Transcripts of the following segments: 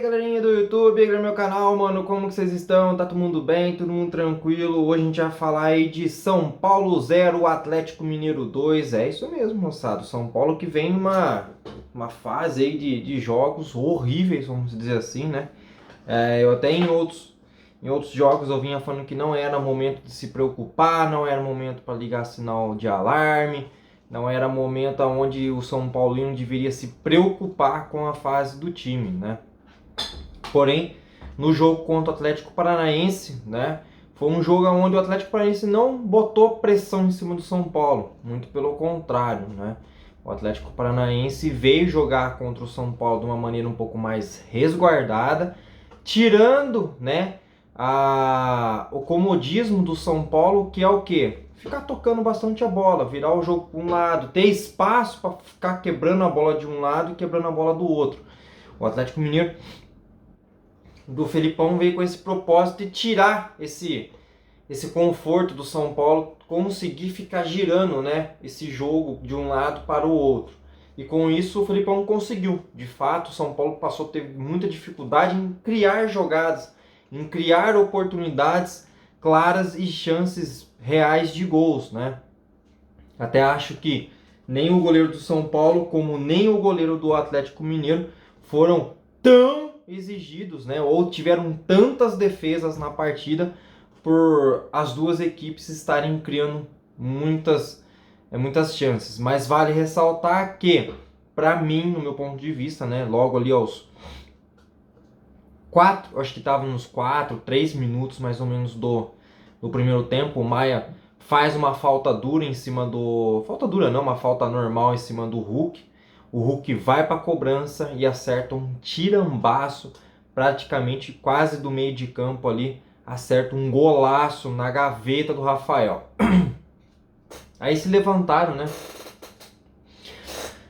Galerinha do YouTube, galera do meu canal, mano, como que vocês estão? Tá todo mundo bem? Todo mundo tranquilo? Hoje a gente vai falar aí de São Paulo 0, Atlético Mineiro 2. É isso mesmo, moçada. São Paulo que vem numa fase aí de jogos horríveis, vamos dizer assim, né? Eu até em outros jogos eu vinha falando que não era momento de se preocupar, não era momento para ligar sinal de alarme, não era momento onde o São Paulino deveria se preocupar com a fase do time, né? Porém, no jogo contra o Atlético Paranaense, né, foi um jogo onde o Atlético Paranaense não botou pressão em cima do São Paulo, muito pelo contrário, né? O Atlético Paranaense veio jogar contra o São Paulo de uma maneira um pouco mais resguardada, tirando, né, o comodismo do São Paulo, que é o quê? Ficar tocando bastante a bola, virar o jogo para um lado, ter espaço para ficar quebrando a bola de um lado e quebrando a bola do outro. O Atlético Mineiro do Felipão veio com esse propósito de tirar esse conforto do São Paulo, conseguir ficar girando, né, esse jogo de um lado para o outro. E com isso o Felipão conseguiu. De fato, o São Paulo passou a ter muita dificuldade em criar jogadas, em criar oportunidades claras e chances reais de gols, né? Até acho que nem o goleiro do São Paulo, como nem o goleiro do Atlético Mineiro foram tão exigidos, né? Ou tiveram tantas defesas na partida por as duas equipes estarem criando muitas chances. Mas vale ressaltar que, para mim, no meu ponto de vista, né? Logo ali aos 4, acho que estava nos 3 minutos mais ou menos do primeiro tempo, o Maia faz uma falta dura em cima do... Falta dura não, uma falta normal em cima do Hulk. O Hulk vai para a cobrança e acerta um tirambaço, praticamente quase do meio de campo ali, acerta um golaço na gaveta do Rafael. Aí se levantaram, né,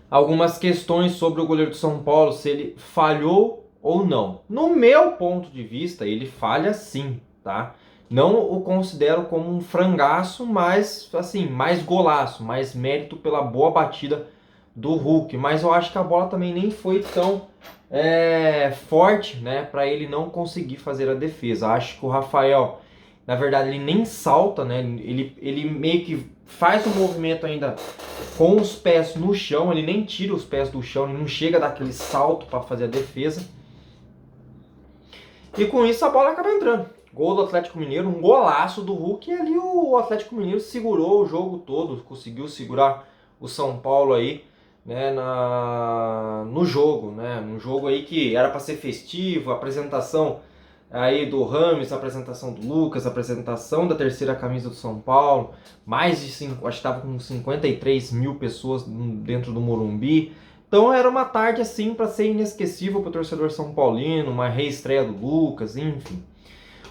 algumas questões sobre o goleiro do São Paulo, se ele falhou ou não. No meu ponto de vista, ele falha sim, tá? Não o considero como um frangaço, mas assim, mais golaço, mais mérito pela boa batida do Hulk. Mas eu acho que a bola também nem foi tão forte, né, para ele não conseguir fazer a defesa. Acho que o Rafael, na verdade, ele nem salta, né? Ele meio que faz o movimento ainda com os pés no chão, ele nem tira os pés do chão, ele não chega a dar aquele salto para fazer a defesa. E com isso a bola acaba entrando. Gol do Atlético Mineiro, um golaço do Hulk, e ali o Atlético Mineiro segurou o jogo todo, conseguiu segurar o São Paulo aí, né, no jogo, né? Um jogo aí que era para ser festivo, a apresentação aí do Rames, a apresentação do Lucas, a apresentação da terceira camisa do São Paulo, mais de 5, acho que estava com 53 mil pessoas dentro do Morumbi. Então era uma tarde assim para ser inesquecível para o torcedor são paulino, uma reestreia do Lucas, enfim.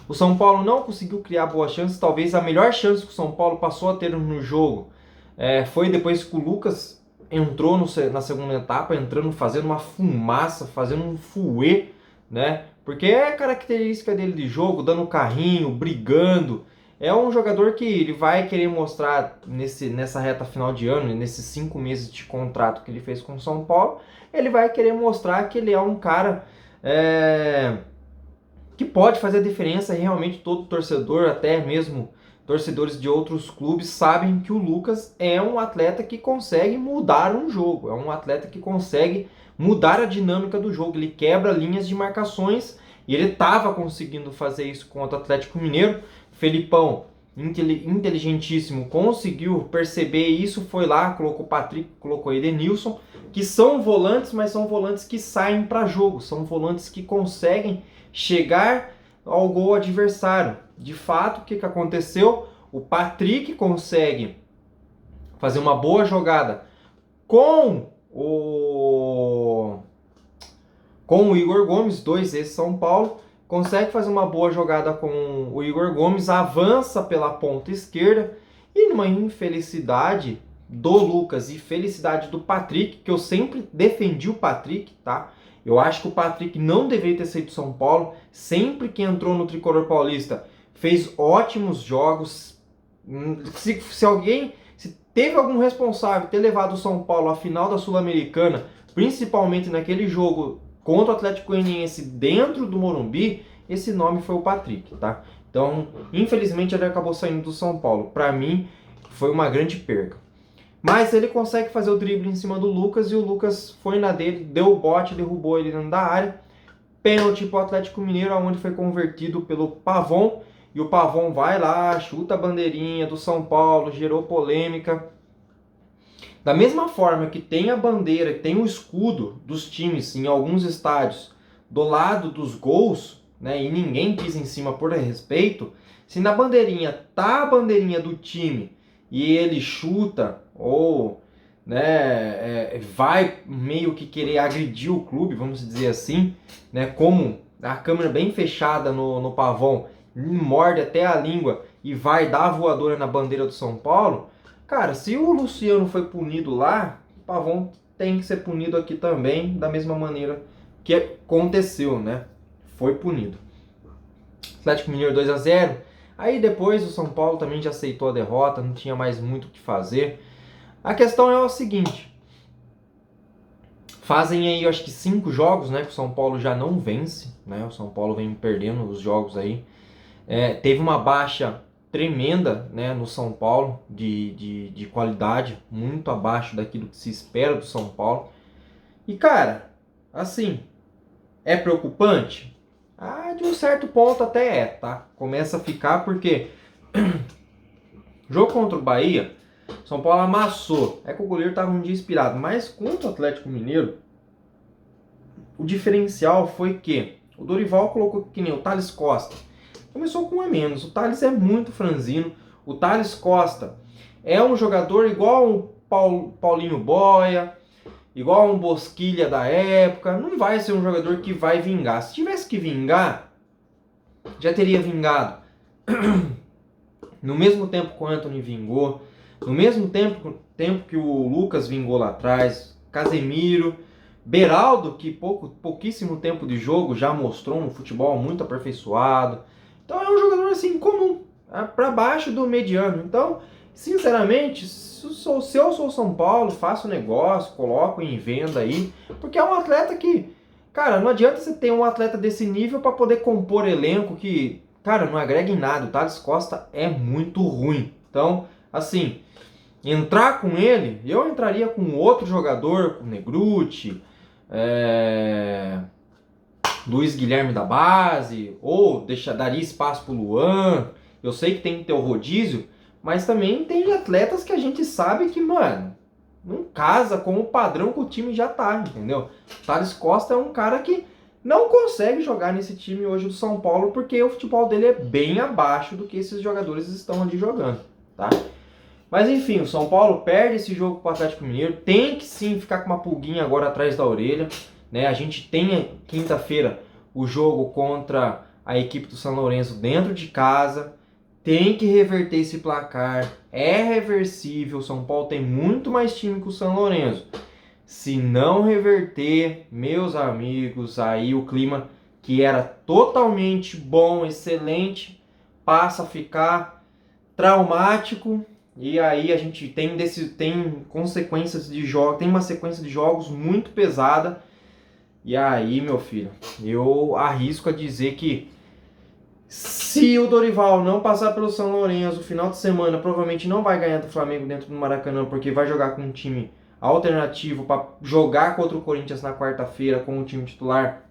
O São Paulo não conseguiu criar boas chances, talvez a melhor chance que o São Paulo passou a ter no jogo foi depois que o Lucas entrou na segunda etapa, entrando, fazendo uma fumaça, fazendo um fuê, né? Porque é a característica dele de jogo, dando carrinho, brigando. É um jogador que ele vai querer mostrar nessa reta final de ano, nesses 5 meses de contrato que ele fez com o São Paulo, ele vai querer mostrar que ele é um cara que pode fazer a diferença. E realmente todo torcedor, até mesmo torcedores de outros clubes, sabem que o Lucas é um atleta que consegue mudar um jogo, é um atleta que consegue mudar a dinâmica do jogo, ele quebra linhas de marcações e ele estava conseguindo fazer isso contra o Atlético Mineiro. Felipão, inteligentíssimo, conseguiu perceber isso, foi lá, colocou o Patrick, colocou o Edenilson, que são volantes, mas são volantes que saem para jogo, são volantes que conseguem chegar ao gol adversário. De fato, o que aconteceu? O Patrick consegue fazer uma boa jogada com o Igor Gomes, 2 ex-São Paulo, consegue fazer uma boa jogada com o Igor Gomes, avança pela ponta esquerda e numa infelicidade do Lucas e felicidade do Patrick, que eu sempre defendi o Patrick, tá? Eu acho que o Patrick não deveria ter saído do São Paulo, sempre que entrou no Tricolor Paulista fez ótimos jogos. Se teve algum responsável ter levado o São Paulo à final da Sul-Americana, principalmente naquele jogo contra o Atlético Goianiense dentro do Morumbi, esse nome foi o Patrick, tá? Então, infelizmente, ele acabou saindo do São Paulo. Para mim, foi uma grande perca. Mas ele consegue fazer o drible em cima do Lucas e o Lucas foi na dele, deu o bote, derrubou ele dentro da área. Pênalti para o Atlético Mineiro, onde foi convertido pelo Pavon. E o Pavon vai lá, chuta a bandeirinha do São Paulo, gerou polêmica. Da mesma forma que tem a bandeira, que tem o escudo dos times em alguns estádios do lado dos gols, né, e ninguém pisa em cima por respeito, se na bandeirinha tá a bandeirinha do time e ele chuta ou, né, vai meio que querer agredir o clube, vamos dizer assim, né, como a câmera bem fechada no Pavon, morde até a língua e vai dar a voadora na bandeira do São Paulo, cara, se o Luciano foi punido lá, o Pavon tem que ser punido aqui também, da mesma maneira que aconteceu, né? Foi punido. Atlético Mineiro 2-0. Aí depois o São Paulo também já aceitou a derrota, não tinha mais muito o que fazer. A questão é o seguinte: fazem aí, eu acho que 5 jogos, né? Que o São Paulo já não vence, né? O São Paulo vem perdendo os jogos aí. Teve uma baixa tremenda, né, no São Paulo de qualidade, muito abaixo daquilo que se espera do São Paulo. E cara, assim, é preocupante? Ah, de um certo ponto até é, tá? Começa a ficar porque jogo contra o Bahia, São Paulo amassou. É que o goleiro tava um dia inspirado, mas contra o Atlético Mineiro, o diferencial foi que o Dorival colocou que nem o Thales Costa. Começou com um a menos. O Thales é muito franzino. O Thales Costa é um jogador igual um Paulinho Boia, igual um Bosquilha da época. Não vai ser um jogador que vai vingar. Se tivesse que vingar, já teria vingado. No mesmo tempo que o Antony vingou, no mesmo tempo que o Lucas vingou lá atrás, Casemiro, Beraldo, que pouquíssimo tempo de jogo já mostrou um futebol muito aperfeiçoado. Então é um jogador assim comum, para baixo do mediano. Então, sinceramente, se eu sou São Paulo, faço negócio, coloco em venda aí, porque é um atleta que, cara, não adianta você ter um atleta desse nível para poder compor elenco que, cara, não agrega em nada. O Thales Costa é muito ruim. Então, assim, entrar com ele, eu entraria com outro jogador, com Negruti, Luiz Guilherme da base, ou daria espaço pro Luan. Eu sei que tem que ter o rodízio, mas também tem atletas que a gente sabe que, mano, não casa com o padrão que o time já tá, entendeu? O Thales Costa é um cara que não consegue jogar nesse time hoje do São Paulo, porque o futebol dele é bem abaixo do que esses jogadores estão ali jogando, tá? Mas enfim, o São Paulo perde esse jogo para o Atlético Mineiro, tem que sim ficar com uma pulguinha agora atrás da orelha, né? A gente tem quinta-feira o jogo contra a equipe do São Lourenço dentro de casa, tem que reverter esse placar, é reversível, o São Paulo tem muito mais time que o São Lourenço. Se não reverter, meus amigos, aí o clima que era totalmente bom, excelente, passa a ficar traumático. E aí a gente tem consequências de jogos, tem uma sequência de jogos muito pesada. E aí, meu filho, eu arrisco a dizer que se o Dorival não passar pelo São Lourenço no final de semana, provavelmente não vai ganhar do Flamengo dentro do Maracanã, porque vai jogar com um time alternativo para jogar contra o Corinthians na quarta-feira com o time titular.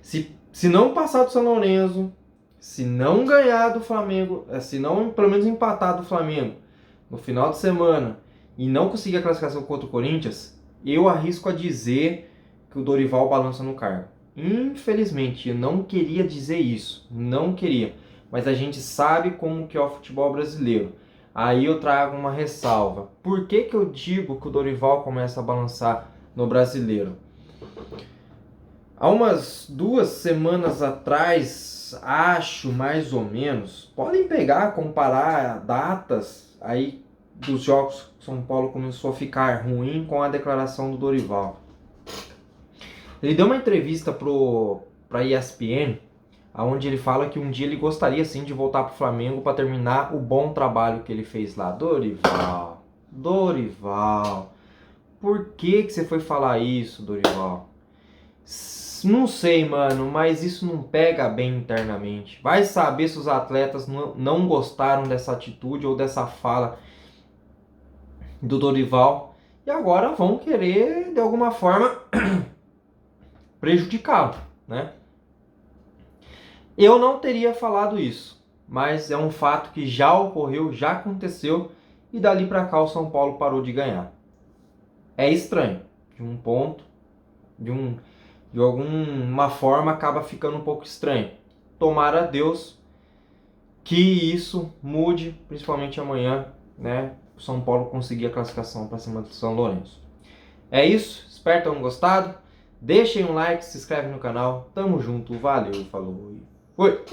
Se não passar do São Lourenço, se não ganhar do Flamengo, se não pelo menos empatar do Flamengo no final de semana e não conseguir a classificação contra o Corinthians, eu arrisco a dizer que o Dorival balança no cargo. Infelizmente, eu não queria dizer isso, não queria, mas a gente sabe como que é o futebol brasileiro. Aí eu trago uma ressalva. Por que eu digo que o Dorival começa a balançar no brasileiro? Há umas 2 semanas atrás, acho mais ou menos, podem pegar, comparar datas aí dos jogos que São Paulo começou a ficar ruim com a declaração do Dorival. Ele deu uma entrevista para a ESPN, onde ele fala que um dia ele gostaria sim de voltar para o Flamengo para terminar o bom trabalho que ele fez lá. Dorival, por que você foi falar isso, Dorival? Não sei, mano, mas isso não pega bem internamente. Vai saber se os atletas não gostaram dessa atitude ou dessa fala do Dorival e agora vão querer, de alguma forma, prejudicá-lo, né? Eu não teria falado isso, mas é um fato que já ocorreu, já aconteceu e dali para cá o São Paulo parou de ganhar. É estranho, de um ponto, de alguma forma acaba ficando um pouco estranho. Tomara a Deus que isso mude, principalmente amanhã, né? O São Paulo conseguir a classificação para cima do São Lourenço. É isso, espero que tenham gostado. Deixem um like, se inscreve no canal. Tamo junto, valeu, falou e foi!